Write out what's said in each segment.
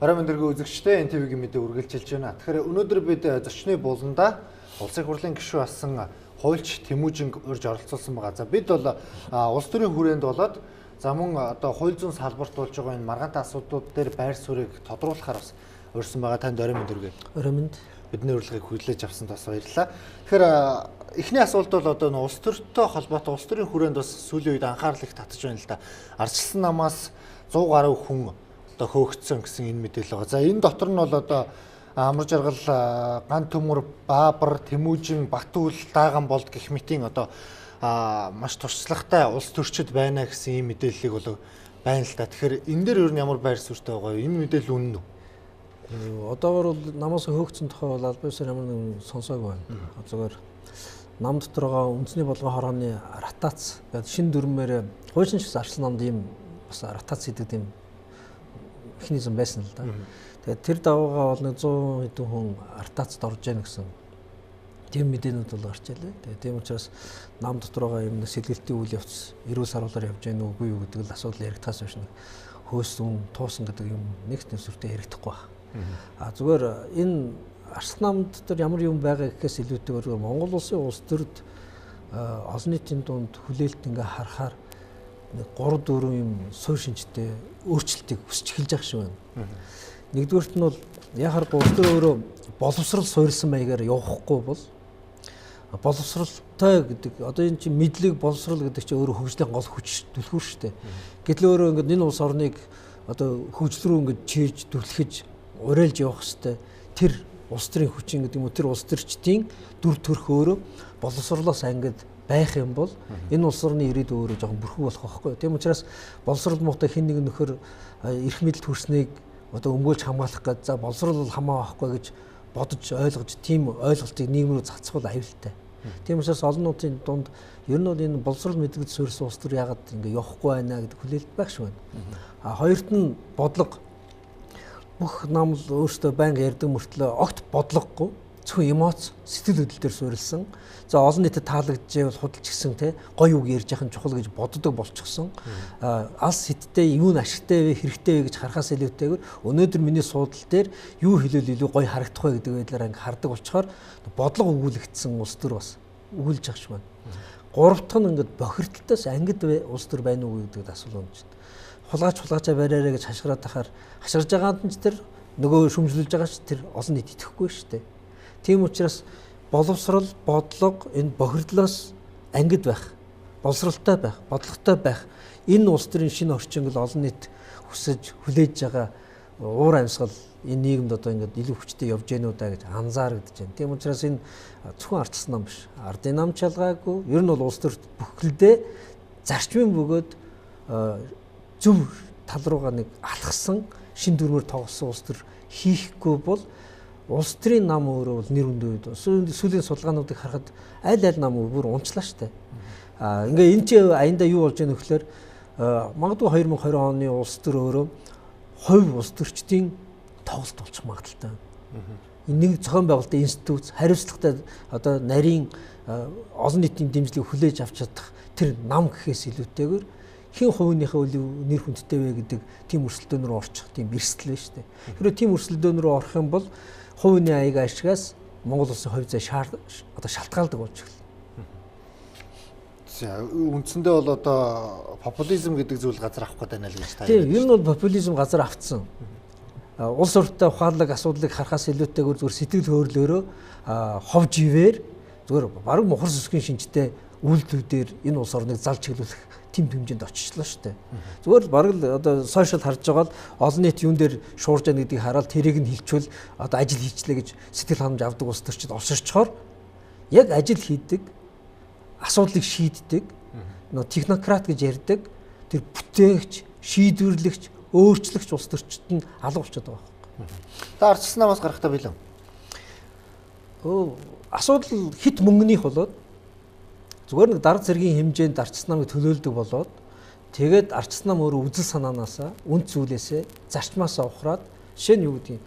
Орой мэндэргүй үзэгчтэй энэ телевизийн мэдээ үргэлжилж байна. Тэгэхээр өнөөдөр бид зочны буланда улсын хурлын гишүүн асан хуульч Тэмүүжин урьж оролцуулсан байгаа. За бид бол улс төрийн хүрээнд болоод за мөн одоо хууль зүйн салбарт болж байгаа энэ маргаантай асуудлууд дээр байр суурийг тодруулахаар бас урьсан байгаа. Танд орой мэндэргүй. Орой мэнд. Бидний урилгыг хүлээж авсан бас баярлалаа. Тэгэхээр эхний асуулт бол одоо улс төртэй холбоотой улс төрийн хүрээнд бас сүүлийн үед анхаарал их татж байна л да. Ардчилсан намаас 100 гаруй хүн одоо хөөгдсөн гэсэн энэ мэдээлэл байгаа. За энэ дотор нь бол одоо амар жаргал ган төмөр Баабар Тэмүүжин Батүл Дааган болд гэх мэтийн одоо маш туршлагатай улс төрчид байна гэсэн ийм мэдээллийг бол байна л да. Тэгэхээр энэ дээр ер нь ямар байр суурьтай байгаа вэ? Энэ мэдээлэл үнэн үү? Одоогор бол намаас хөөгдсөн тухай бол аль биесээр ямар нэгэн сонсоогүй байна. Зүгээр нам дотор байгаа үндэсний болгон хорооны ротац гэдэг шин дүрмээр хуучин ч зарчил намд ийм бас ротац гэдэг юм механизм байсан л да. Тэгээд тэр даваагаа бол 100 хэдэн хүн артацд орж яах гэсэн тийм мэдээнүүд бол гарч ирлээ. Тэгээд тийм учраас нам дотор байгаа юм сэлгэлтийн үйл явц эрүүл саруулаар явж гэнэ үгүй юу гэдэг л асуудал яригдахаас биш хөөсөн туусан гэдэг юм нэг төсвөртэй яригдахгүй байна. Зүгээр энэ арслан намд дотор ямар юм байгаа гэхээс илүүтэйгээр Монгол улсын улс төрд олон нийтийн дунд хүлээлт ингээ харахаар 3-4 юм суурь шинжтэй өөрчлөлтийг хүсч эхэлж байгаа шүү байна. Нэгдүгээрт нь бол яхаар улс төр өөрөө боловсрал суурилсан маягаар явахгүй бол боловсралтай гэдэг одоо энэ чинь мэдлэг боловсрал гэдэг чинь өөрөө хөгжлийн гол хүч түлхүүр шүү дээ. Гэтэл өөрөө ингээд энэ улс орныг одоо хөгжил рүү ингээд чийж дүрлэхэж урайлж явах хэвээр тэр улс төрийн хүчин гэдэг юм уу тэр улс төрчдийн дүр төрх өөрөө боловсролоос ангид байх юм бол энэ улс орны ирээдүй өөрөө жоохон бүрхүү болох байхгүй. Тийм учраас боловсрал муутай хэн нэг нөхөр эрх мэдэлд хүрснийг одоо өмгөөлж хамгаалах гэж за боловсрал бол хамаа байхгүй гэж бодож ойлгож тийм ойлголтыг нийгэм рүү цацгуул аюултай. Тийм учраас олон нийтийн дунд ер нь бол энэ боловсрал мэдрэгд суурьсан улс төр ягаад ингэ явахгүй байна гэдэг хүлээлт байх шүү байна. Хоёрт нь бодлого бүх нам л өөртөө байнга ярьдаг мөртлөө огт бодлогогүй зөвхөн эмоц сэтгэл хөдлөл дээр суурилсан. За олон нийтэд таалагдж худалч гисэн те гоё үг ярьж яхах нь чухал гэж боддог болчихсон. Алс хиттэй юу н ашигтай вэ хэрэгтэй вэ гэж харахаас илүүтэйгээр өнөөдөр миний суудал дээр юу хэлэл илүү гоё харагдах вэ гэдэг байдлаар анги хардаг болчоор бодлого өгүүлэгдсэн улс төр бас өгүүлж явах шиг байна. Гурав дахь нь ингээд бохирдолтоос ангид улс төр байна уу гэдэг асуулт байна. Хулгаачаа бариараа гэж хашгираад тахаар хашгирж байгаанд нь тэр нөгөө шүмжлүүлж байгаа ч тэр олон нийт итгэхгүй шүү дээ. Тийм учраас боловсрал, бодлого энэ бохирдлоос ангид байх, боловсралтай байх, бодлоготой байх энэ улс төрийн шинэ орчинг л олон нийт хүсэж хүлээж байгаа уур амьсгал энэ нийгэмд одоо ингээд илүү хүчтэй явж гэнэ үү даа гэж анзаарэгдэж байна. Тийм учраас энэ зөвхөн ардчилсан нам биш. Ардын нам чалгаагүй. Ер нь бол улс төрт бүхэлдээ зарчмын бөгөөд зөв тал руугаа нэг алхсан шин дүрмээр тоглосон улс төр хийхгүй бол улс төрийн нам өөрөө бол нэр өндөө үед сүүлийн судалгаануудыг харахад аль нам бүр унчлаа штэ. Ингээ энэ чи аянда юу болж байгаа нөхлөөр магадгүй 2020 оны улс төр өөрөө хувь улс төрчдийн тоглолт болчих магадaltaй. Энэ нэг зохион байгуулалтын институт хариуцлагатай одоо нарийн олон нийтийн дэмжлэгийг хүлээж авч чадах тэр нам гэхээс илүүтэйгээр хэн хувийнхаа нэр хүндтэй вэ гэдэг тийм өрсөлдөөн рүү орчих тийм эрсдэл шүү дээ. Хэрвээ тийм өрсөлдөөн рүү орох юм бол хувийн аяг ашигаас Монгол улсын хувь зай одоо шалтгаалдаг болж эхэлнэ. За үндсэндээ бол одоо популизм гэдэг зүйл газар авах гэдэг байна л гэж та. Тийм, ер нь бол популизм газар авцсан. Улс ортой ухаалаг асуудлыг харахаас илүүтэйгээр зүгээр сэтгэл хөдлөлөөрөө ховж ивэр зүгээр бараг мухар сүсгийн шинжтэй үйлдэлүүдээр энэ улс орныг залж чиглүүлэх тим хэмжээнд очичлаа шүү дээ. Зүгээр бараг л одоо сошиал харж байгаа л олон нийт юун дээр шуурж байгаа гэдгийг хараад тэрийг нь хилчүүл одоо ажил хийчлээ гэж сэтгэл ханамж авдаг улс төрчид олширчхоор яг ажил хийдэг, асуудлыг шийддэг, нөө технократ гэж ярьдаг тэр бүтээгч, шийдвэрлэгч, өөрчлөгч улс төрчид нь алга болчиход байгаа юм. Та ардчилсан намаас гарахтаа билээ. Асуудал хит мөнгөнийх болоод зүгээр нэг дарга зэргийн хэмжээнд ардчилсан намыг төлөөлдөг болоод тэгээд ардчилсан нам өөрөө үзэл санаанаасаа үнд зүйлээсээ зарчмаасаа ухраад жишээ нь юу гэдгийг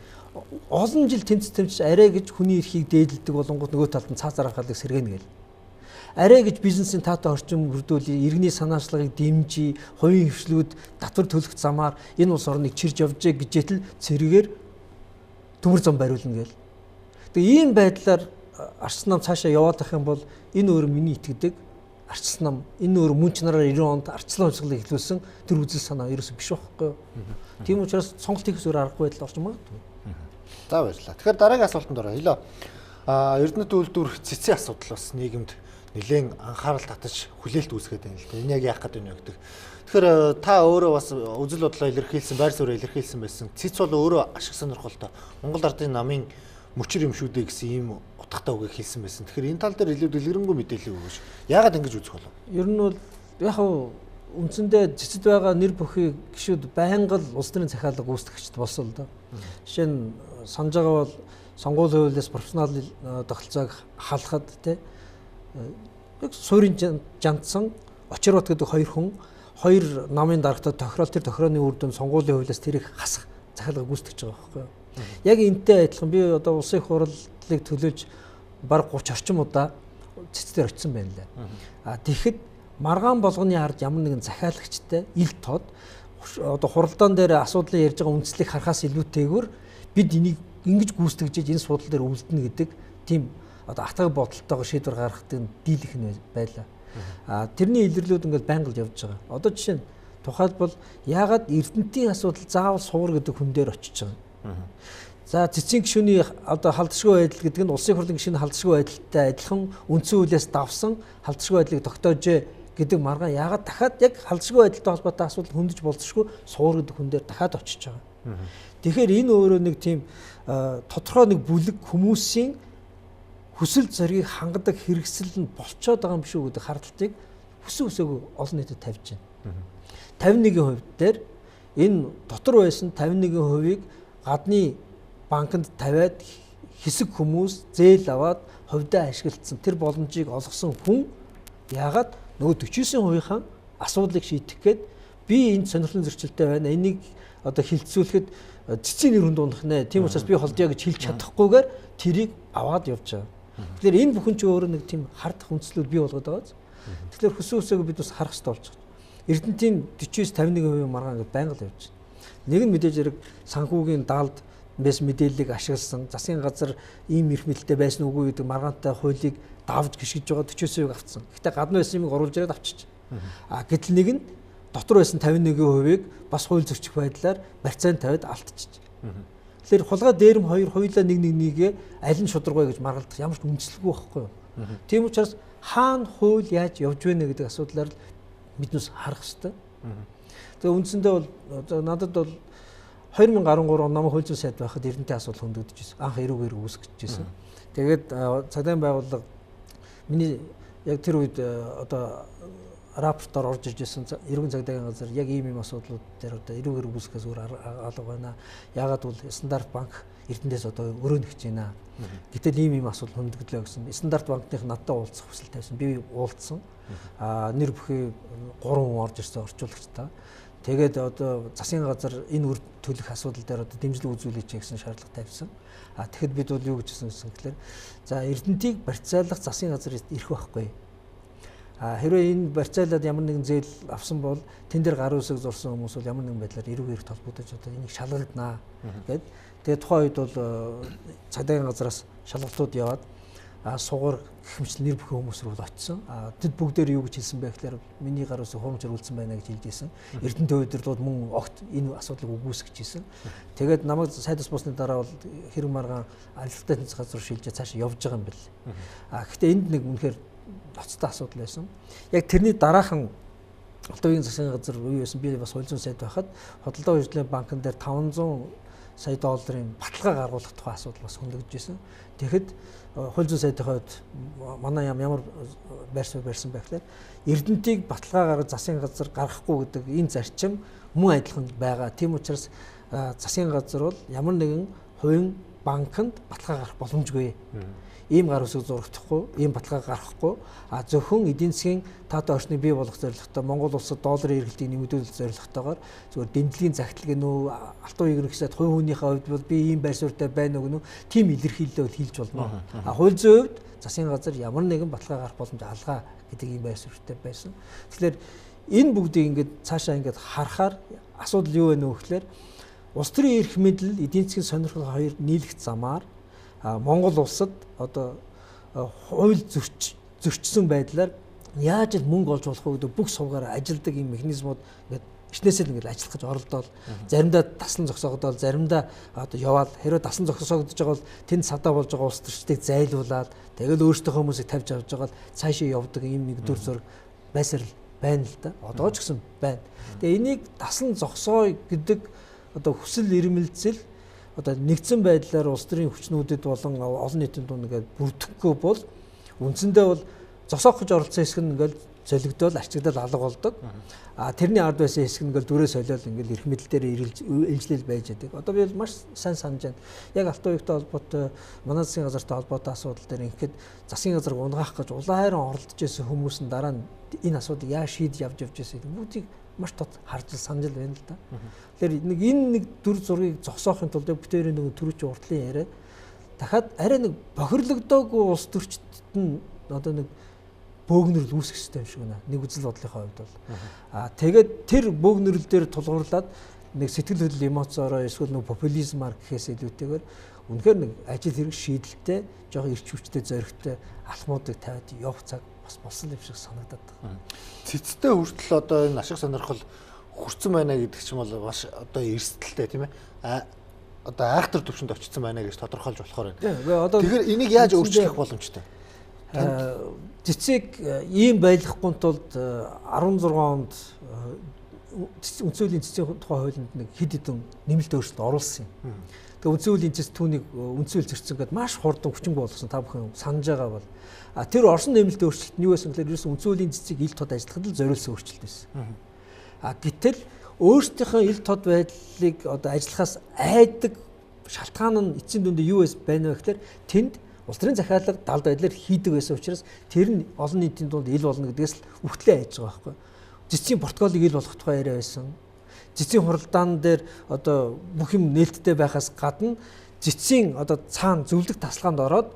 олон жил тэмцэж арай гэж хүний эрхийг дээдэлдэг болонгууд нөгөө талд нь цаазаар хахалыг сэргэнэ гэл. арай гэж бизнесийн таатай орчин бүрдүүлээ, иргэний санаачлагыг дэмжиж, хувийн хвшлүүд татвар төлөх замаар энэ улс орныг чирж явжээ гэжэтэл цэрэгээр төмөр зам бариулна гээл. Тэгээ ийм байдлаар арчсан нам цаашаа яваад байх юм бол энэ өөр миний итгэдэг арчсан нам, энэ өөр мөн чанараар 90 онд арчлан хувьсгалыг эхлүүлсэн тэр үзэл санаа ерөөсөө биш байхгүй юу. Тийм учраас сонголт хийх зүйр аргагүй байдал орж магадгүй. За баярлалаа. Тэгэхээр дараагийн асуултанд оръё. Хэлээ. Эрдэнэт үйлдвэр цэцгийн асуудал бас нийгэмд нэлээд анхаарал татаж хүлээлт үүсгээд байна л да. Энэ яг яах гэдэг нь вэ гэдэг. Тэгэхээр та өөрөө бас үзэл бодлоо илэрхийлсэн, байр суурь илэрхийлсэн байсан. Цэц бол өөрөө ашиг сонирхолтой. Монгол ардын намын мөчр юм шүү дээ гэсэн ийм утгатай үгийг хэлсэн байсан. Тэгэхээр энэ тал дээр илүү дэлгэрэнгүй мэдээлэл өгөөч. Яагаад ингэж үзэх болов? Ер нь бол яг үндсэндээ цэцэд байгаа нэр бүхий гишүүд байнга л улс төрийн захиалга гүйцэтгэгчд болсон л да. Жишээ нь санаж байгаа бол сонгуулийн хуулиас профессионал тогтолцоог халахад тий яг суурийн жандсан очирот гэдэг хоёр намын дарагтад тохирол тэр тохирооны үр дүн сонгуулийн хуулиас тэрийг хасах захиалга гүйцэтгэж байгаа байхгүй юу. Яг энтэй адилхан би одоо улсын их хурлыг төлөөж бараг 30 орчим удаа цэцдэр очсон байна лээ. Тэгэхэд маргаан болгоны ард ямар нэгэн захиалагчтай ил тод одоо хуралдаан дээр асуудлыг ярьж байгаа үндслийг харахаас илүүтэйгээр бид энийг ингэж гүйцэтгэж энэ судал дээр үлдэнэ гэдэг тийм одоо атгаг бодолтойгоо шийдвэр гаргахад дийлэх нь байлаа. Тэрний илэрлүүд ингээд байнга л явж байгаа. Одоо жишээ нь тухайлбал яагаад Эрдэнэтийн асуудал заавал суур гэдэг хүн дээр очиж байгаа. За цэцгийн гишүүний одоо халдшгүй байдал гэдэг нь улсын хурлын гишүүний халдшгүй байдалтай адилхан үндсэн хуулиас давсан халдшгүй байдлыг тогтоожээ гэдэг маргаан яагаад дахиад яг халдшгүй байдалтай холбоотой асуудал хөндөж болцсохгүй суур гэдэг хүн дээр дахиад очиж байгаа. Тэгэхээр энэ өөрөө нэг тийм тодорхой нэг бүлэг хүмүүсийн хүсэл зориг хангадаг хэрэгсэл нь болцоод байгаа юм шүү гэдэг хардталтыг хүсэн хүсээгүй олон нийтэд тавьж байна. 51% дээр энэ дотор байсан 51%-ийг гадны банкнд тавиад хэсэг хүмүүс зээл аваад хувьдаа ашиглагдсан тэр боломжийг олгосон хүн яагаад нөгөө 49%-ийн асуудлыг шийдэх гээд би энд сонирхлын зөрчилтэй байна. Энийг одоо хилцүүлэхэд цэцгийн нэр хүнд унах нэ. Тийм учраас би холдъё гэж хэлж чадахгүйгээр тэрийг аваад явж байгаа. Тэгэхээр энэ бүхэн ч өөрөө нэг тийм хардах үндслүүд бий болгоод байгаа. Тэгэхээр хүсэн хүсээгүй бид бас харах хэрэгтэй болж байна. Эрдэнэтийн 49-51% маргаан ингэ байнга л явж байна. Нэг нь мэдээж хэрэг санхүүгийн даалд мэс мэдээллийг ашигласан засгийн газар ийм эрх мэдэлтэй байсан үгүй гэдэг маргаантай хуулийг давж гიშгэж байгаа 49%-ийг авцсан. Гэхдээ гадна байсан юмыг оруулж ирээд авчиж. Гэтэл нэг нь дотор байсан 51%-ийг бас хууль зөрчих байдлаар барьцаанд тавиад алдчихж. Тэгэхээр хулгай дээрэм хоёр хоёулаа нэг аль нь шударга гэж маргалдах ямар ч үндэслэхгүй байхгүй юу. Тийм учраас хаана хууль яаж явж байна гэдэг асуудлаар биднээс харах хэрэгтэй. Тэгээ үндсэндээ бол надад бол 2013 он намайг хууль зүйн сайд байхад Эрдэнэтийн асуудал хөндөгдөж ирсэн. Анх эрүүгээр үүсгэж ирсэн. Тэгээд цагдаагийн байгууллага миний яг тэр үед одоо рапортоор орж иж ирсэн эрүүгийн цагдаагийн газар яг ийм асуудлууд дээр одоо эрүүгээр үүсгэхээс өөр алга байна. Яагаад бол стандарт банк Эрдэнэтээс одоо өрөөнөгч байна. Гэтэл ийм асуудал хөндөгдлөө гэсэн. Стандарт банкных надтай уулзах хүсэл тавьсан. Би уулзсан. Нэр бүхий 3 хүн орж ирсэн орчуулагчтай. Тэгээд одоо засгийн газар энэ үр төлөх асуудал дээр одоо дэмжлэг үзүүлээч гэсэн шаардлага тавьсан. Тэгэхэд бид бол юу гэж хэлсэн гэхээр за Эрдэнэтийг барьцаалах засгийн газар ирэх байхгүй. Хэрвээ энэ барьцаалаад ямар нэгэн зээл авсан бол тэн дээр гар үсэг зурсан хүмүүс бол ямар нэгэн байдлаар эрүүгээр толбогдож одоо энийг шалгагдана гэд. Тэгээд тухайн үед бол цагдаагийн газраас шалгалтууд яваад сугар гихмчлэн нэр бүхэн хүмүүс рүү очсон. Тэд бүгдээр юу гэж хэлсэн бэ гэхээр миний гар үсэг хурамч өрүүлсэн байна гэж хэлжсэн. Эрдэнэт удирдлууд мөн огт энэ асуудлыг үгүйсгэж ирсэн. Тэгээд намайг сайдас бусны дараа бол хэрэг маргаан алилгатай тэнцэх газар шилжиж цаашаа явж байгаа юм бэл. Гэхдээ энд нэг үнэхээр ноцтой асуудал байсан. Яг тэрний дараахан Улсын засгийн газар үе байсан би бас хууль зүйн сайд байхад хөдөлгөөний хөгжлийн банкн дээр 500 сая долларын баталгаа гаргуулах тухай асуудал бас хөндөгдөж байсан. Тэгэхэд хууль зүйн сайдын хувьд манай ямар байр суурь барьсан байх вэ? Эрдэнэтийг баталгаа гаргаж засгийн газар гаргахгүй гэдэг энэ зарчим мөн адилхан байгаа. Тийм учраас засгийн газар бол ямар нэгэн хувийн банкнд баталгаа гарах боломжгүй. Ийм гар үсэг зурагдахгүй, ийм баталгаа гаргахгүй, зөвхөн эдийн засгийн таатай орчныг бий болгох зорилготой Монгол улсад долларын эргэлтийг нэмэгдүүлэх зорилготойгоор зүгээр дэмжлэгийн загтлаг гэнэ үү, алтан уяг гэсэд хувь хүнийхээ хувьд бол би ийм байр суурьтай байна уу гэнэ үү, тийм илэрхийлэл бол хийж болно. Хууль зүйн хувьд засгийн газар ямар нэгэн баталгаа гарах боломж алгаа гэдэг ийм байр суурьтай байсан. Тэгэхээр энэ бүгдийг ингээд цаашаа ингээд харахаар асуудал юу вэ нөх гэхээр улс төрийн эрх мэдэл, эдийн засгийн сонирхол хоёр нийлэх замаар Монгол улсад одоо хууль зөрчсөн байдлаар яаж л мөнгө олж болох вэ гэдэг бүх сувгаар ажилдаг ийм механизмууд ингээд ичнээсээ л ингээд ажиллах гэж оролдоод заримдаа таслан зогсоогдоод заримдаа одоо яваад хэрвээ таслан зогсоогдож байгаа бол тэнд садаа болж байгаа улс төрчдийг зайлуулаад тэгэл өөрсдөө хүмүүсийг тавьж авч байгаа л цаашаа явдаг ийм нэг дүр зураг байсаар л байна л да. Одоо ч гэсэн байна. Тэгээ энийг таслан зогсоо гэдэг одоо хүсэл эрмэлзэл одоо нэгдсэн байдлаар улс төрийн хүчнүүдэд болон олон нийтийн дунд ингээд бүрдэхгүй бол үндсэндээ бол зогсоох гэж оролцсон хэсэг нь ингээд солигдоод арчигдал алга болдог. Тэрний ард байсан хэсэг нь ингээд дүрээ солиод ингээд эрх мэдэл дээр илжлэл байж байдаг. Одоо би бол маш сайн санаж байна. Яг алтан уягтай холбоотой манай засгийн газартай холбоотой асуудал дээр ингээд засгийн газар унгаах гэж улаан хайран оролдож байсан хүмүүс нь дараа нь энэ асуудыг яаж шийдэж явж байсан бүгдийг маш тод харж санаж байна л да. Тэгэхээр нэг дүр зургийг зогсоохын тулд бүтээрийн нэг төрөч уртлын яриа дахиад арай нэг бохирлогдоогүй улс төрчдөд нь одоо нэг бөөгнөрл үүсэх хэрэгтэй юм шиг байна. Нэг үзэл бодлынхаа хувьд бол. Тэгээд тэр бөөгнөрл дээр тулгуурлаад нэг сэтгэл хөдлөл эмоцороо эсвэл нэг популизмаар гэхээс илүүтэйгээр үнэхээр нэг ажил хэрэг шийдэлтэй, жоохон эрч хүчтэй зоригтой алхмуудыг тавиад явах цаг бас болсон юм шиг санагдаад байна. Цэцтэй хүртэл одоо энэ ашиг сонирхол хүрсэн байна гэдэг чинь бол маш одоо эрсдэлтэй тийм ээ. Одоо айхтар төвшөнд очсон байна гэж тодорхойлж болохоор байна. Тэгэхээр энийг яаж өөрчлөх боломжтой? Цэцэг ийм байлгахгүй тулд 16 онд үндсүүлийн цэцгийн тухай хуулинд нэг хэд хэдэн нэмэлт өөрчлөлт оруулсан юм. Тэгээ үндсүүлийн цэц түүнийг үндсүүл зөрчсөн гэдээ маш хурдан хүчин болсон та бүхэн санаж байгаа бол тэр орсон нэмэлт өөрчлөлт нь юу байсан гэхээр ерөөсөн үндсүүлийн цэцийг ил тод ажиллахад л зориулсан өөрчлөлт байсан. Гэтэл өөрсдийнхөө ил тод байдлыг одоо ажиллахаас айдаг шалтгаан нь эцсийн дүндээ юу байна вэ гэхээр тэнд улс төрийн захиалга далд байдлаар хийдэг байсан учраас тэр нь олон нийтийн дунд ил болно гэдгээс л үхтлээ айж байгаа байхгүй. Цэцгийн протоколыг ил болгох тухай яриа байсан. Цэцгийн хуралдаан дээр одоо бүх юм нээлттэй байхаас гадна цэцгийн одоо цаана зөвлөх тасалгаанд ороод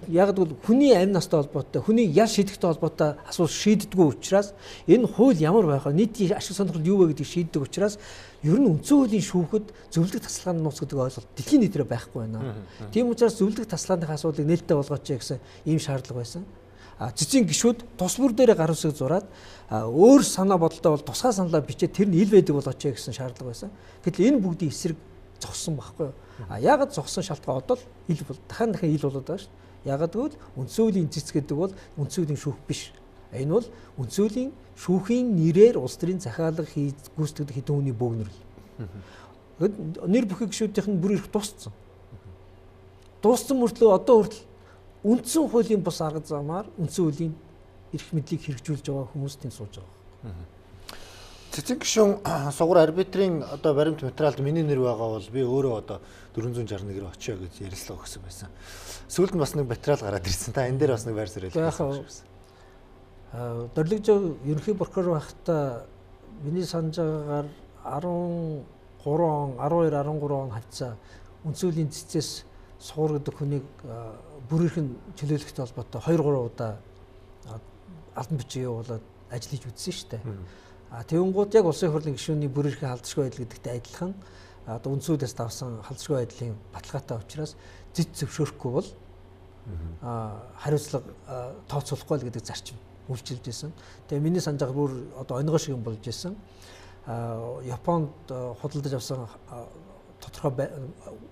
яг л хүний амь настай холбоотой, хүний ял шийдэхтэй холбоотой асуулт шийддэггүй учраас энэ хууль ямар байх вэ? Нийтийн ашиг сонирхол юу вэ гэдгийг шийддэг учраас ер нь үндсэн хуулийн шүүхэд зөвлөлт тасалгааны нууц гэдэг ойлголт дэлхийн нийтээр байхгүй байна. Тийм учраас зөвлөлт тасалгааны асуудлыг нээлттэй болгооч гэсэн ийм шаардлага байсан. Цэцгийн гишүүд тус бүр дээрээ гар үсэг зураад өөр санаа бодолтой бол тусгай саналаа бичээд тэр нь ил байдаг болгооч гэсэн шаардлага байсан. Гэтэл энэ бүгдийн эсрэг зогссон байхгүй юу? Яагаад зогссон шалтгаан одоо л ил бол дахин ил болоод байгаа шүү дээ. Ягаад гэвэл үндсүүлийн цэц гэдэг бол үндсүүлийн шүүх биш. Энэ бол үндсүүлийн шүүхийн нэрээр улс төрийн захиалга гүйцэтгэдэг хэдэн хүний бөөгнөрл. Нэр бүхий гишүүдийнх нь бүр их дууссан. Дууссан мөртлөө одоо хүртэл үндсэн хуулийн бус арга замаар үндсэн хуулийн эрх мэдлийг хэрэгжүүлж байгаа хүмүүс тэнд сууж байгаа. Цэцэг гишүүн сугар арбитрийн одоо баримт материалд миний нэр байгаа бол би өөрөө одоо 461-ээр очиё гэж ярилцлага өгсөн байсан. Сүүлд нь бас нэг материал гараад ирсэн. Та энэ дээр бас нэг байр суурь хэлсэн. Дорлогжоо ерөнхий прокурор байхдаа миний санаж байгаагаар 13 он 12-13 он хавцаа үндсүүлийн цэцээс сугар гэдэг хүнийг бүр ихэн чөлөөлөхтэй холбоотой 2-3 удаа албан бичиг явуулаад ажил хийж үзсэн шүү дээ. Тэвнгууд яг улсын хурлын гишүүний бүр ихэн халдшгүй байдал гэдэгтэй адилхан одоо үндсүүдээс давсан халдшгүй байдлын баталгаатай учраас зэт зөвшөөрөхгүй бол хариуцлага тооцоолохгүй л гэдэг зарчим үйлчилж байсан. Тэгээ миний санаж байгаа бүр одоо онгоо шиг юм болж байсан. Японд худалдаж авсан тодорхой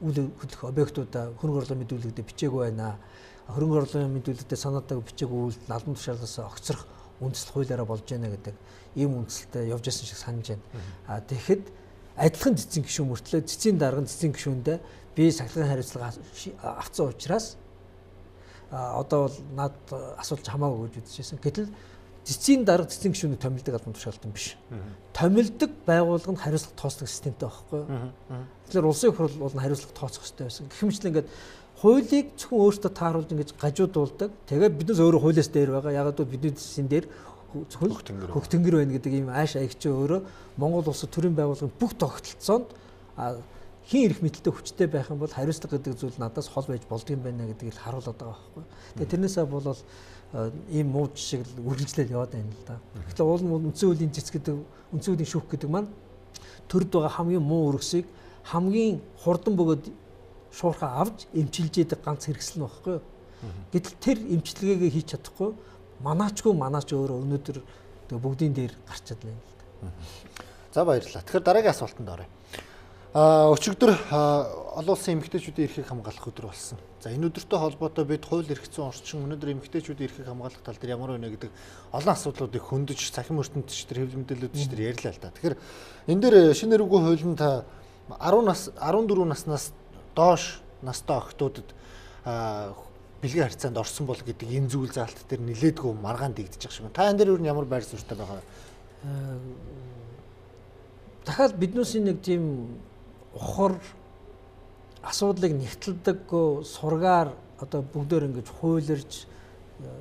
үйл хөдлөх объектуудаа хөрөнгө оруулалтын мэдүүлэгтээ бичээгүй байна. Хөрөнгө оруулалтын мэдүүлэгтээ санаатайг бичээгүй үйлдэл албан тушаалаас огцрох үндэслэл хуулиараа болж байна гэдэг ийм үндсэлтэй явж байсан шиг санаж байна. Тэгэхэд адилхан цэцгийн гишүүн мөртлөө цэцгийн дарга цэцгийн гишүүндээ би сахилгын хариуцлага авсан учраас одоо бол над асуулт хамаагүй гэж үзчихсэн. Гэтэл цэцгийн дарга цэцгийн гишүүнийг томилдог албан тушаалтан биш. Томилдог байгууллага нь хариуцлага тооцдог системтэй байхгүй юу? Тэгэхээр улсын хурал бол хариуцлага тооцох хэрэгтэй байсан. Гэх мэт ингээд хуулийг зөвхөн өөртөө тааруулж ингэж гажуудуулдаг. Тэгээд биднээс өөрөө хуулиас дээр байгаа. Ягаад гэвэл биднээсийн дээр зөвхөн хөгтөнгөр байна гэдэг ийм ааш аягч өөрөө Монгол улсад төрийн байгууллагын бүх тогтолцоонд хин эрх мэдэлтэй хүчтэй байх юм бол хариуцлага гэдэг зүйл надаас хол байж болдго юм байна гэдгийг л харуулдаг байгаа байхгүй. Тэгээд тэрнээсээ болол ийм муу жишээ л үргэлжлэл яваад байна л да. Тэгэхээр уул үндсэн хуулийн цэц гэдэг үндсэн хуулийн шүүх гэдэг маань төрд байгаа хамгийн муу үргэсийг хамгийн хурдан бөгөөд шуурхаа авч эмчилж яадаг ганц хэрэгсэл нь байхгүй юу. Гэтэл тэр эмчилгээгээ хийж чадахгүй манаач өөрөө өнөөдөр бүгдийн дээр гарчаад байна л да. За баярлалаа. Тэгэхээр дараагийн асуултанд оръё. Өчигдөр олон улсын эмэгтэйчүүдийн эрхийг хамгаалах өдөр болсон. За энэ өдөртэй холбоотой бид хууль эрх зүйн орчин өнөөдөр эмэгтэйчүүдийн эрхийг хамгаалах тал дээр ямар байна гэдэг олон асуудлуудыг хөндөж цахим ертөнцийн хэвлэл мэдээлэлүүд ярьлаа л да. Тэгэхээр энэ дээр шинэ эрүүгийн хуулинд 14 наснаас доош настай охтуудад бэлгийн харьцаанд орсон бол гэдэг энэ зүйл заалт дээр нилээдгүй маргаан дэгдэж байгаа шиг. Та энэ дээр юу ямар байр суурьтай байгаа вэ? Дахиад биднээс нэг тийм ухар асуудлыг нэгтэлдэггүй сургаар одоо бүгдээр ингэж хуйларж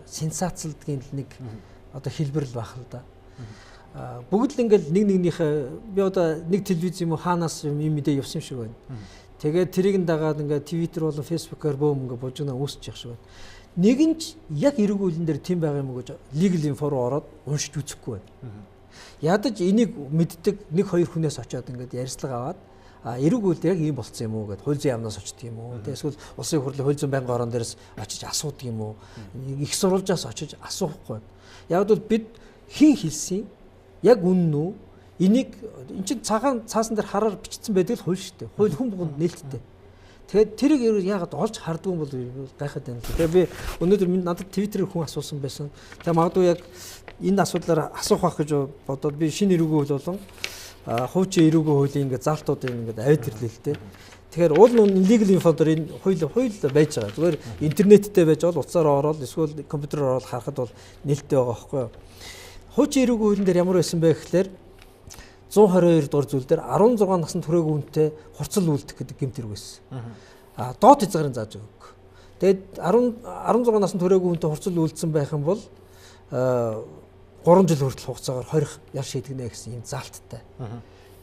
сенсацлдгийн нэг одоо хэлбэрл байх л да. Бүгд л ингээл нэг нэгнийхээ би одоо нэг телевиз юм уу хаанаас юм мэдээ явсан шиг байна. Тэгээд тэрийг нь дагаад ингээд Twitter болон Facebook-аар бөөм ингээд бужигнаа үүсчих шиг байна. Нэг нь ч яг эрүүг үйлэн дээр тийм байгаа юм уу гэж legal info руу ороод уншиж үзэхгүй байна. Ядаж энийг мэддэг нэг хоёр хүнээс очиод ингээд ярьцлага аваад эрүүг үйлд яг ийм болцсон юм уу гэд хууль зүйн яамнаас очдөг юм уу. Эсвэл улсын хурлын хууль зүйн байнгын орон дээрээс очиж асуудаг юм уу. Их сурвалжаас очиж асуухгүй байна. Яг бол бид хин хэлсэн яг үнэн үү? Энийг эн чинь цаасан дээр хараар бичсэн байдаг л хууль шүү дээ. Хууль хүн болгонд нээлттэй. Тэгээд тэрийг яагаад олж харддаг юм бол гайхаад байна. Тэгээд би өнөөдөр надад Twitter-ээр хүн асуусан байсан. Тэгээд магадгүй яг энэ асуудлаар асуух байх гэж бодоод би шинэ эрүүгийн хууль болон хуучин эрүүгийн хуулийн ингээд залтуудыг ингээд авид ирлээ л дээ. Тэгэхээр уул нь legal info дээр энэ хууль байж байгаа. Зүгээр интернеттэй байж бол утсаараа ороод эсвэл компьютероор ороод харахад бол нээлттэй байгаа байхгүй юу? Хуучин эрүүгийн хуулийн дээр ямар байсан бэ гэхээр 122 дугаар зүйл дээр 16 наснд хүрээгүй хүнтэй хурцл үйлдэх гэдэг гэмт хэрэг байсан. Доод хязгаарын зааж өгөх. Тэгээд 16 наснд хүрээгүй хүнтэй хурцл үйлдсэн байх юм бол 3 жил хүртэл хугацаагаар хорих яр шийдэгнэ гэсэн юм заалттай.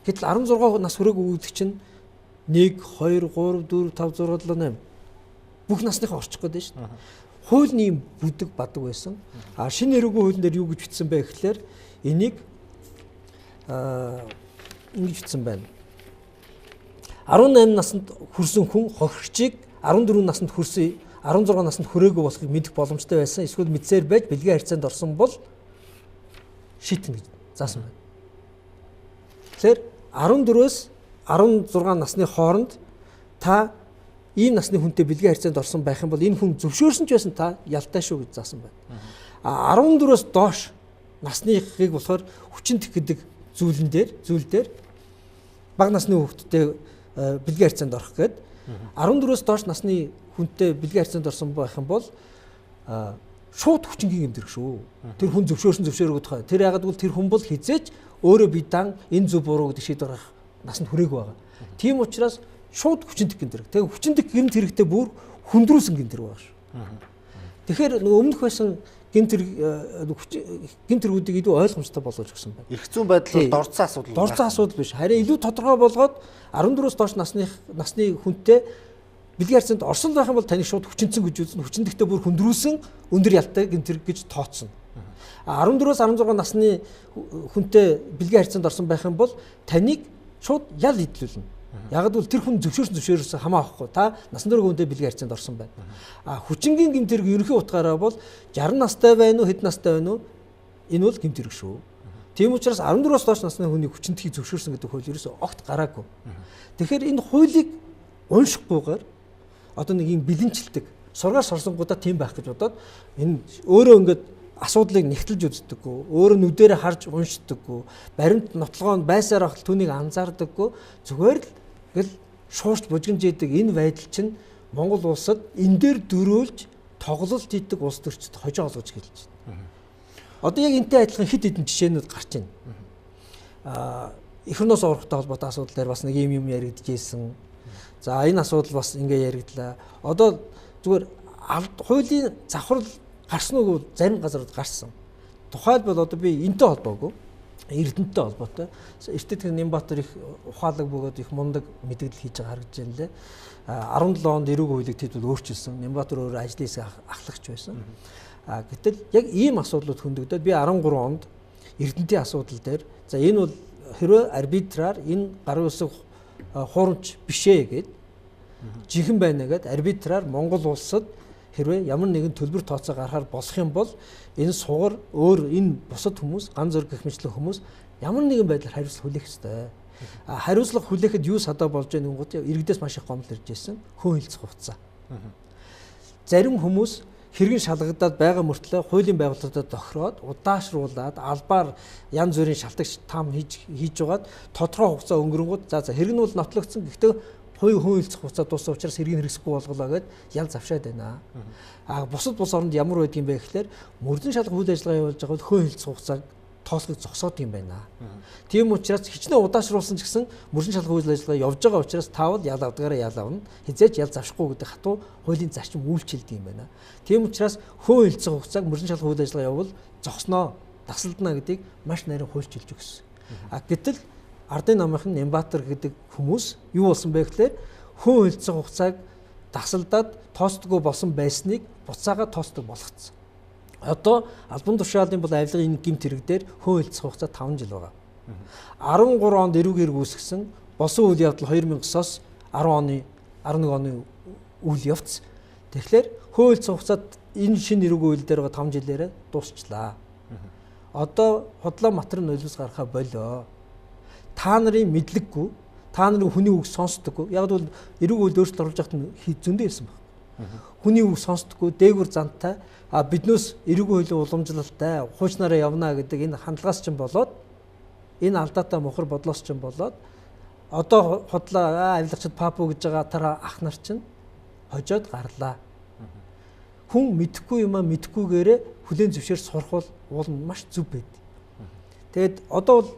Гэтэл 16 нас хүрээгүй үйлдэх чинь 1 2 3 4 5 6 7 8 бүх насныхаа орчих гээд байна шүү дээ. Хууль нь юм бүдэг бадаг байсан. Шинэ эрүүгийн хуулийн дээр юу гэж бичсэн бэ гэхээр энийг ингэж бичсэн байна. 18 наснд хүрсэн хүн хохирогчийг 14 наснд хүрсэн 16 наснд хүрээгүй болохыг мэдэх боломжтой байсан. Эсвэл мэдсээр байж бэлгийн харьцаанд орсон бол шийтнэ гэж заасан байна. Тэгэхээр 14-өөс 16 насны хооронд та ийм насны хүнтэй бэлгийн харьцаанд орсон байх юм бол энэ хүн зөвшөөрсөн ч байсан та ялтай шүү гэж заасан байна. 14-өөс доош насныхыг болохоор хүчинтэх гэдэг зүйл дээр бага насны хүүхэдтэй бэлгийн харьцаанд орох гээд 14-өөс доош насны хүнтэй бэлгийн харьцаанд орсон байх юм бол шууд хүчингийн гэмтэрэг шүү. Тэр хүн зөвшөөрөөгүй тухай. Тэр ягаад гэвэл тэр хүн бол хизээч өөрөө бие дан энэ зөв буруу гэдэг шийдвэр гаргах насанд хүрээгүй байгаа. Тийм учраас шууд хүчинтэх гэмтэрэг. Тэгээ хүчинтэх гэмт хэрэгтэй бүр хүндрүүлсэн гэмтэрэг байгаа шүү. Тэгэхээр нөгөө өмнөх байсан гэмтэргүүдийг илүү ойлгомжтой болгож өгсөн байна. Эрх зүйн байдал бол дорцсон асуудал. Дорцсон асуудал биш. Харин илүү тодорхой болгоод 14-өөс доош насны хүнтэй бэлгийн харьцаанд орсон байх юм бол таны шууд хүчинцэн гэж үзнэ. Хүчинтэхтэй бүр хүндрүүлсэн өндөр ялтай гэмтэрэг гэж тооцсон. 14-өөс 16 насны хүнтэй бэлгийн харьцаанд орсон байх юм бол таныг шууд ял идэлүүлнэ. Яг л тэр хүн зөвшөөрсөн хамаа авахгүй. Та насан турш хүнтэй бэлгийн харьцаанд орсон байна. Хүчингийн гэмтэрэг ерөнхий утгаараа бол 60 настай байна уу, хэд настай байна уу? Энэ бол гэмтэрэг шүү. Тийм учраас 14-өөс доош насны хүнийг хүчинтэхийг зөвшөөрсөн гэдэг хууль ерөөсөө огт гараагүй. Тэгэхээр энэ хуулийг уншихгүйгээр одоо нэг юм бэлэнчилдэг сургаар сорсонгуудаа тийм байх гэж бодоод энэ өөрөө ингээд асуудлыг нэгтэлж үздэггүй, өөрөө нүдэрээ харж уншдаггүй, баримт нотлогоонд байсаар ахал түүнийг анзаардаггүй, зүгээр л гэл шуурч бужигнж идэг энэ байдал чинь Монгол улсад энэ дээр дөрөөлж тоглолт хийдэг улс төрчид хожоо олгож хэлж байна. Одоо яг энтэй адилхан хэд хэдэн жишээнүүд гарч байна. Эх орноос орохтой холбоотой асуудал дээр бас нэг юм яригдчихсэн. За энэ асуудал бас ингээ яригдлаа. Одоо зүгээр хуулийн завхрал гарсан уу зарим газарууд гарсан. Тухайлбал одоо би энтэй холбоогүй Эрдэнэтэй холбоотой. Эрдэнэ Нямбатар их ухаалаг бөгөөд их мундаг мэдээлэл хийж байгаа харагдаж байна лээ. 17 онд эрүүг хуулийг тэд бол өөрчилсөн. Нямбатар өөр ажлын хэсэг ахлагч байсан. Гэтэл яг ийм асуудлууд хөндөгдөд би 13 онд Эрдэнэтийн асуудал дээр за энэ бол хэрвээ арбитраар энэ гарын үсэг хуурамч бишээ гэд жинхэнэ байна гэд арбитраар Монгол улсад хэрвээ ямар нэгэн төлбөр тооцоо гаргахаар болох юм бол энэ сугар өөр энэ бусад хүмүүс ганц зөрг гэх мэтлэн хүмүүс ямар нэгэн байдлаар хариуцлага хүлээх ёстой. Хариуцлага хүлээхэд юу садаа болж байгаа нэгэн иргэдээс маш их гомдол ирж байсан. Хүн хэлцэх хугацаа. Зарим хүмүүс хэргийн шалгагдаад байгаа мөртлөө хуулийн байгууллагуудад тохироод удаашруулад албаар янз бүрийн шалтгач таам хийж жагаад тодорхой хугацаа өнгөрөнгүүд за хэрэг нь бол нотлогдсон. Гэхдээ хүн хэлцэх хугацаа дууссан учраас хэргийг хэрэгсэхгүй болголоо гэд ял завшаад байна. Бусад орнд ямар байдг юм бэ гэхээр мөрдөн шалгах үйл ажиллагаа явуулж байгаа хүн хэлцэх хугацааг тоослог зогсоод юм байна. Тийм учраас хичнээн удаашруулсан ч гэсэн мөрдөн шалгах үйл ажиллагаа явж байгаа учраас таавал ял авдагаараа ял авна. Хизээч ял завшихгүй гэдэг хатуу хуулийн зарчим үйлчилдэг юм байна. Тийм учраас хүн хэлцэх хугацааг мөрдөн шалгах үйл ажиллагаа явуул зогсноо, тасалдана гэдгийг маш нарийн хуульчилж өгсөн. Гэтэл Ардын намынхан Нямбатар гэдэг хүмүүс юу болсон бэ гэхээр хүн хэлцэх хугацааг тасалдаад тооцдоггүй болсон байсныг буцаага тооцдог болгоцсон. Одоо албан тушаалын бол авилгын энэ гэмт хэрэг дээр хүн хэлцэх хугацаа 5 жил байгаа. 13 онд эрүүг хэрэг үүсгэсэн болсон үйл явдал 2009-оос 11 оны үйл явц. Тэгэхээр хүн хэлцэх хугацаад энэ шинэ эрүүг үйл дээр байгаа 5 жилээрээ дуусчлаа. Одоо худлаа матер нь нулимс гаргахаа болоо. Та нарын мэдлэггүй, та нарын хүний үг сонсдоггүй. Яг бол эрүүг үйл өөрчлөлт оруулж байхад нь зөндөө хэлсэн байна. Хүний үг сонсдоггүй, дээгүр зантай, биднээс эрүүг хуулийн уламжлалтай, хуучнараа явна гэдэг энэ хандлагаас ч болоод энэ алдаатай мохор бодлоос ч болоод одоо худлаа авилгачд папу гэж байгаа тараа ах нар чинь хожоод гарлаа. Хүн мэдэхгүй юм мэдхгүйгээрээ хүлээн зөвшөөр сурах бол уул нь маш зүв байд. Тэгэд одоо бол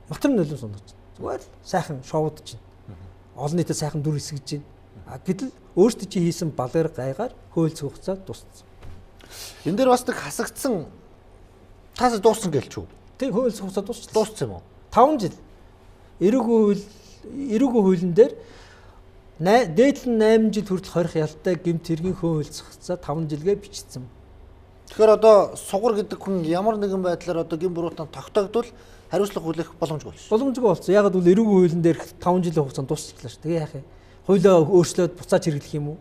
матер нулимс сонгож зүгээр сайхан шоудж байна. Олон нийтэд сайхан дүр хэсгэж байна. Гэтэл өөртөө чи хийсэн балгаар гайгаар хөөлцөх хугацаа дууссан. Энэ дээр бас нэг хасагдсан таас дууссан гэлч үү? Тэг хөөлцөх хугацаа дууссан юм уу? 5 жил. Эрүүг хуулийн дээр дээдлэн 8 жил хүртэл хорих ялтай гэмт хэргийн хөөлцөх хугацаа 5 жилгээ бичсэн. Тэгэхээр одоо сугар гэдэг хүн ямар нэгэн байдлаар одоо гин буруутан тогтоогдвол хариуцлага хүлээх боломжгүй болно. Боломжгүй болсон. Яг бол эрүүг хуулийн дээр 5 жилийн хугацаанд дуусчихлаа шүү. Тэгээ яах юм? Хуулиа өөрчлөөд буцааж хэрэглэх юм уу?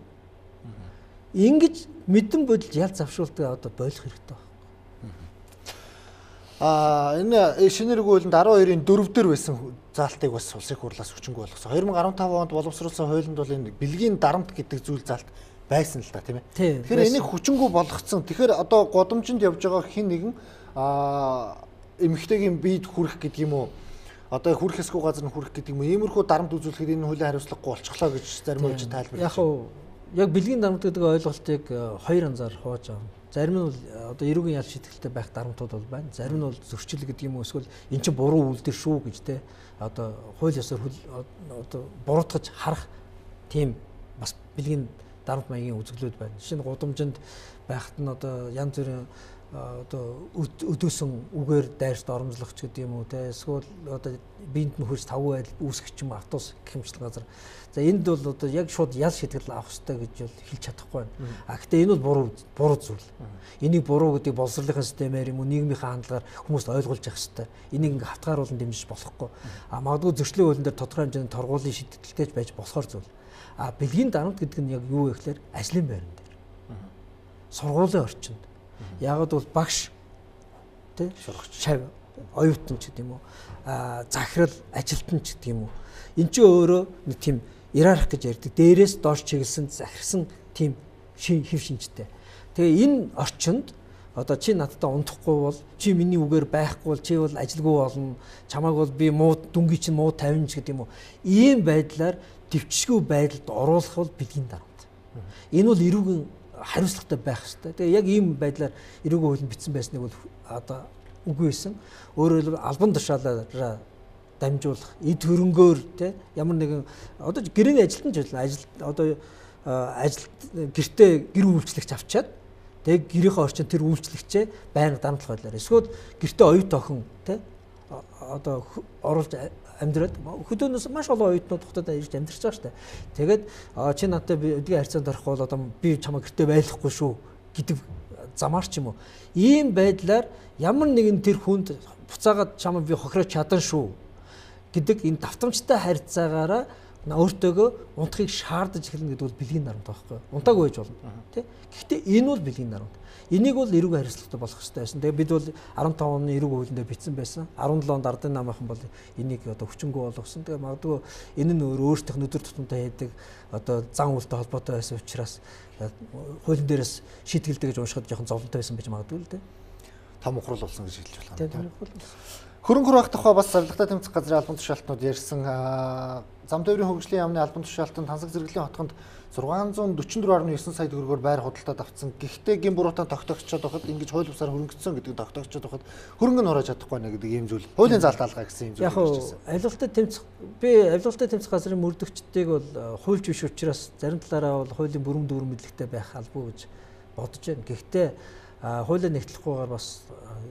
Ингэж мэдэн бодолд ял завшуултаа одоо болох хэрэгтэй байна. Энэ шинэ эрүүг хуулинд 12-ын 4 дээр байсан заалтыг бас улсын хурлаас хүчингүй болгосон. 2015 онд боловсруулсан хуулинд бол энэ бэлгийн дарамт гэдэг зүйл заалт байсан л да тийм ээ. Тэгэхээр энийг хүчингүй болгоцсон. Тэгэхээр одоо годомжинд явж байгаа хэн нэгэн эмэгтэйгийн биед хүрэх гэдэг юм уу? Одоо хүрэх хэсгүй газар нь хүрэх гэдэг юм уу? Иймэрхүү дарамт үзүүлэхэд энэ хуулийн хариуцлагагүй болчихлоо гэж зарим үеж тайлбарлаж. Яг уу яг бэлгийн дарамт гэдэг ойлголтыг хоёр анзаар хувааж байгаа. Зарим нь бол одоо эрүүгийн ял шийтгэлтэй байх дарамтууд бол байна. Зарим нь бол зөрчил гэдэг юм уу эсвэл эн чинь буруу үйлдэл шүү гэж те одоо хууль ёсоор одоо буруутгаж харах тийм бас бэлгийн дарамт маягийн үзэгдлүүд байна. Жишээ нь гудамжинд байхад нь одоо янз бүрийн одоо өдөөсөн үгээр дайрт оромжлох ч гэдэг юм уу те эсвэл одоо биед нь хурц тавгүй байдал үүсгэх юм автобус гэмчлэг газар. За энд бол одоо яг шууд ял шийтгэл авах хэрэгтэй гэж бол хэлж чадахгүй байна. Гэхдээ энэ бол буруу зүйл. Энийг буруу гэдэг боловсролын системээр юм уу нийгмийн хандлагаар хүмүүст ойлгуулж явах хэрэгтэй. Энийг ингээ хатгааруулан дэмжиж болохгүй. Магадгүй зөрчлийн хуулийн дээр тодорхой хэмжээний торгуулийн шийдвэртэй байж болохоор зүйл. Бэлгийн дарамт гэдэг нь яг юу вэ гэхээр ажлын байран дээр. Сургуулийн орчинд. Ягд бол багш тий шав оюутан ч гэдэг юм уу захирал ажилтан ч гэдэг юм уу эн чинь өөрөө нэг тийм иерархи гэж ярьдаг дээрээс доош чиглэсэн захирсан тийм хэв шинжтэй. Тэгээ энэ орчинд одоо чи надтай унтахгүй бол чи миний үгээр байхгүй бол чи бол ажилгүй болно чамайг бол би муу дүнгийн чинь муу тавина ч гэдэг юм уу ийм байдлаар төвчшгүй байдалд оруулах бол бэлгийн дарамт. Энэ бол эрүүгийн хариуцлагатай байх хэрэгтэй. Тэгээ яг ийм байдлаар эрүүгийн хуулийн бичсэн байсныг бол одоо үгүй байсан. Өөрөөр хэлбэл албан тушаалаараа дамжуулах, эд хөрөнгөөр те ямар нэгэн одоо гэрээний ажилтан ч одоо ажил гэртээ гэр үйлчлэгч авчаад тэгээ гэрийнхээ орчин тэр үйлчлэгчээ байнга дамжуулах байлаа. Эсвэл гэртээ оюут охин те одоо оруулж амьдраад хөдөөнөөс маш олон оюутнууд хотод ирж амьдарч байгаа шүү дээ. Тэгээд чи надтай өдгийн харьцаанд орохгүй бол одоо би чамаа гэртээ байлгахгүй шүү гэдэг замаар ч юм уу. Ийм байдлаар ямар нэгэн тэр хүнд буцаагаад чамаа би хохирож чадан шүү гэдэг энэ давтамжтай харьцаагаараа өөртөөгөө унтахыг шаардаж эхэлнэ гэдэг бол бэлгийн дарамт байхгүй юу? Унтаагүй байж болно тий. Гэхдээ энэ бол бэлгийн дарамт. Энийг бол эрүүг хариуцлагатай болох хэрэгтэй байсан. Тэгээ бид бол 15 оны эрүүг хуулиндээ бичсэн байсан. 17 онд ардын намынхан бол энийг одоо хүчингү болгосон. Тэгээ магадгүй энэ нь өөртөөх нүдэр тутамтай байдаг одоо зан үйлтэй холбоотой байсан учраас хуулийн дээрээс шийтгэлдэг гэж уншихад жоохон зовлонтой байсан байж магадгүй л дээ. Том ухрал болсон гэж хэлж байна. Тийм ухрал. Хөрөнгө хурах тухай бас зарлагтай тэмцэх газрын албан тушаалтнууд ярьсан. Зам тээврийн хөгжлийн яамны албан тушаалтанд тансаг зэрэглэлийн хотгонд 644.9 сая төгрөгөөр байр худалдаад авсан. Гэхдээ гин буруутан тогтоогчдод байхад ингэж хууль бусаар хөрөнгөцсөн гэдэг тогтоогчдод байхад хөрөнгө нь хурааж чадахгүй байна гэдэг ийм зүйл. Хуулийн заалт алгаа гэсэн ийм зүйл хэлж байна. Авилгалтай тэмцэх газрын мөрдөгчдийг бол хуульч биш учраас зарим талаараа бол хуулийн бүрэн дүүрэн мэдлэгтэй байх албагүй гэж бодож байна. Гэхдээ хуулийн нэгтлэхгүйгээр бас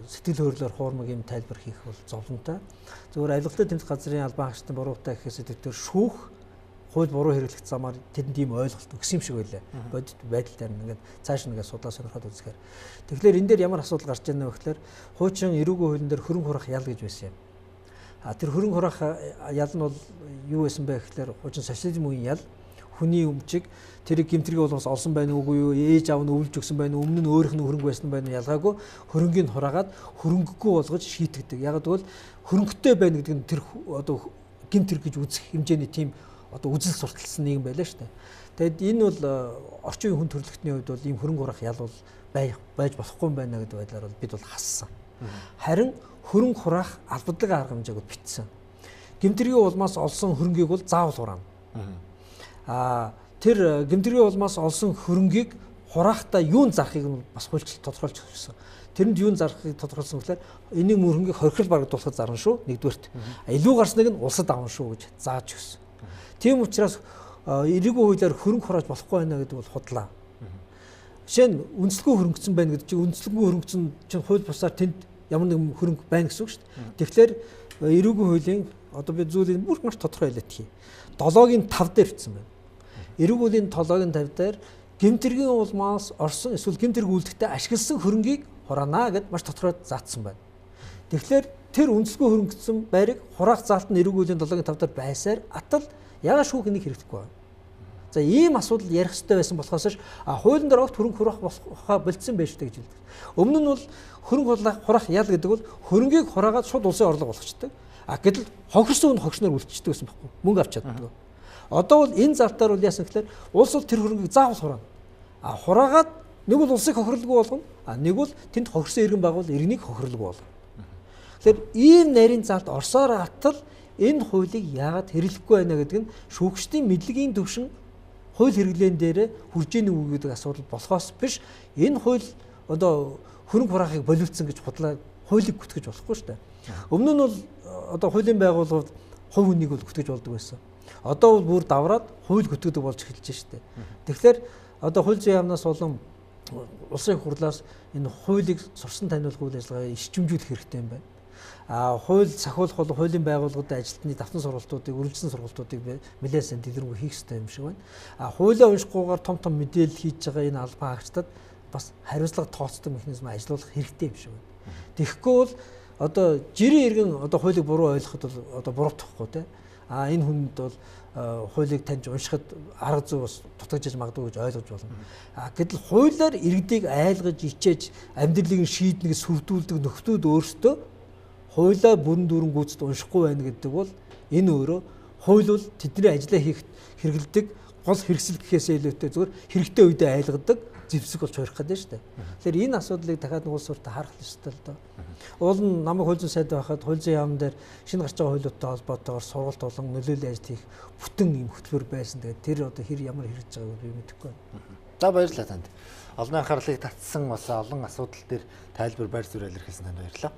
сэтгэл хөдлөлөөр хуурмаг юм тайлбар хийх бол зовлонтой. Зөвхөн авилгалтай тэмцэх газрын албан хаагчдын буруутай гэхээс дэвтэр шүүх хууль буруу хэрэглэх замаар тэдэнд ийм ойлголт өгсөн юм шиг байлаа. Бодит байдал дээр ингээд цааш нэгээ судлаа сонирхоод үзэхээр. Тэгэхээр энэ дээр ямар асуудал гарч байна вэ гэхээр хуучин эрүүгийн хуулийн дээр хөрөнгө хурах ял гэж байсан юм. Тэр хөрөнгө хурах ял нь бол юу байсан бэ гэхээр хуучин социализм үеийн ял. Хүний өмчиг тэрийг гэмтрийн болоос олсон байна уугүй юу, ээж аав нь өвлж өгсөн байна, өмнө нь өөрийнх нь хөрөнгө байсан байна ялгаагүй хөрөнгийг хураагаад хөрөнгөгүй болгож шийтгдэг. Яг гэвэл хөрөнгөтэй байна гэдэг нь тэр одоо гэмтэр гэж үзэх хэмжээний тийм одоо үзэл сурталчилсан нийгэм байлаа шүү дээ. Тэгэд энэ бол орчин үеийн хүн төрөлхтний хувьд бол ийм хөрөнгө хурах ял бол байж болохгүй юм байна гэдэг байдлаар бол бид бол хассан. Харин хөрөнгө хурах албадлага арга хэмжээг битсэн. Гэмтрийн улмаас олсон хөрөнгийг бол заавал хураана. Тэр гэмтрийн улмаас олсон хөрөнгийг хураахтаа юун зарахыг нь бас хуульчлал тодорхойлж өгсөн. Тэрэнд юун зарахыг тодорхойлсон гэхээр энийг мөрхөнгийг хорхил барагдуулахад зарна шүү. Нэгдүгээрт. Илүү гарсныг нь улсад авна шүү гэж зааж өгсөн. Тийм учраас эрүүгийн хуулиар хөрөнгө хурааж болохгүй байна гэдэг бол худлаа. Жишээ нь үнэлэхгүй хөрөнгөцсөн байна гэдэг чинь үнэлэхгүй хөрөнгөцсөн чинь хууль бусаар тэнд ямар нэгэн хөрөнгө байна гэсэн үг шүү дээ. Тэгэхээр эрүүгийн хуулийн одоо би зүйлийг бүр маш тодорхой хэлээд хий. 7-гийн 5 дээр бичсэн байна. Эрүүгийн хуулийн 7-гийн 5 дээр гэмтэргийн улмаас орсон эсвэл гэмтэрэг үйлдэгтээ ашигласан хөрөнгийг хураана гэд маш тодорхой заасан байна. Тэгэхээр тэр үнэлэхгүй хөрөнгөцсөн байрыг хураах заалт нь эрүүгийн хуулийн 7-гийн 5 дээр байсаар атал ягаад шүүх энийг хэрэгтэхгүй байна. За ийм асуудал ярих хэрэгтэй байсан болохоос хуулийн дээр огт хөрөнгө хурах болохоо болцсон байж таа гэж хэлдэг. Өмнө нь бол хөрөнгө хурах ял гэдэг бол хөрөнгийг хураагаад шууд улсын орлого болгочдөг. Гэтэл хохирсон хүн хогшноор үлдчихдэг байсан байхгүй. Мөнгө авч чаддаг. Одоо бол энэ залтаар бол яасан гэхээр улс бол тэр хөрөнгийг заавал хураана. Хураагаад нэг бол улсыг хохирлгүй болгоно. Нэг бол тэнд хохирсон иргэн байгуул иргэнийг хохирлгүй болгоно. Тэгэхээр ийм нарийн залд орсоор атал энэ хуулийг яагаад хэрэглэхгүй байна гэдэг нь шүүгчдийн мэдлэгийн төвшин хууль хэрэглэн дээр хүрж ийн үү гэдэг асуудал болохоос биш энэ хууль одоо хөрөнгө хураахыг боловцсон гэж худлаа хуулийг гүтгэж болохгүй шүү дээ. Өмнө нь бол одоо хуулийн байгууллагууд хувь хүнийг бол гүтгэж болдог байсан. Одоо бол бүр давраад хууль гүтгэдэг болж эхэлж шүү дээ. Тэгэхээр одоо хууль зүйн яамнаас болон улсын хурлаас энэ хуулийг сурсан таниулах үйл ажиллагааг ишчимжүүлэх хэрэгтэй юм байна. Хууль сахиулах бол хуулийн байгууллагуудын ажилтны давтан сургалтуудыг, үргэлжлэн сургалтуудыг нэлээд сайн дэлгэрэнгүй хийх хэрэгтэй юм шиг байна. Хуулиа уншихгүйгээр том мэдээлэл хийж байгаа энэ албан хаагчдад бас хариуцлага тооцдог механизм ажиллуулах хэрэгтэй юм шиг байна. Тэгэхгүй бол одоо жирийн иргэн одоо хуулийг буруу ойлгоход бол одоо буруутгахгүй те. Энэ хүнд бол хуулийг таньж уншихад арга зүй бас дутагдж магадгүй гэж ойлгож болно. Гэтэл хуулиар иргэдийг айлгаж ичээж амьдралыг шийднэг сүрдүүлдэг нөхдүүд өөрсдөө хуулиа бүрэн дүүрэн гүйцэд уншихгүй байна гэдэг бол энэ өөрөө хууль бол тэдний ажиллаа хийх хэрэгэлдэг гол хэрэгсэл гэхээсээ илүүтэй зүгээр хэрэгтэй үедээ айлгадаг зэвсэг болж хуурах гэдэг шүү дээ. Тэгэхээр энэ асуудлыг дахиад улс ортой харах ёстой л доо. Уул нь намайг хууль зүйн сайд байхад хууль зүйн яамн дээр шинэ гарч байгаа хуулиудтай холбоотойгоор сургалт болон нөлөөллийн ажил хийх бүтэн юм хөтөлбөр байсан. Тэгээд тэр одоо ямар хэрэгж байгааг би мэдэхгүй байна. За баярлалаа танд. Олонний анхаарлыг татсан бас олон асуудал дээр тайлбар байр суурь илэрхийлсэн танд баярлалаа.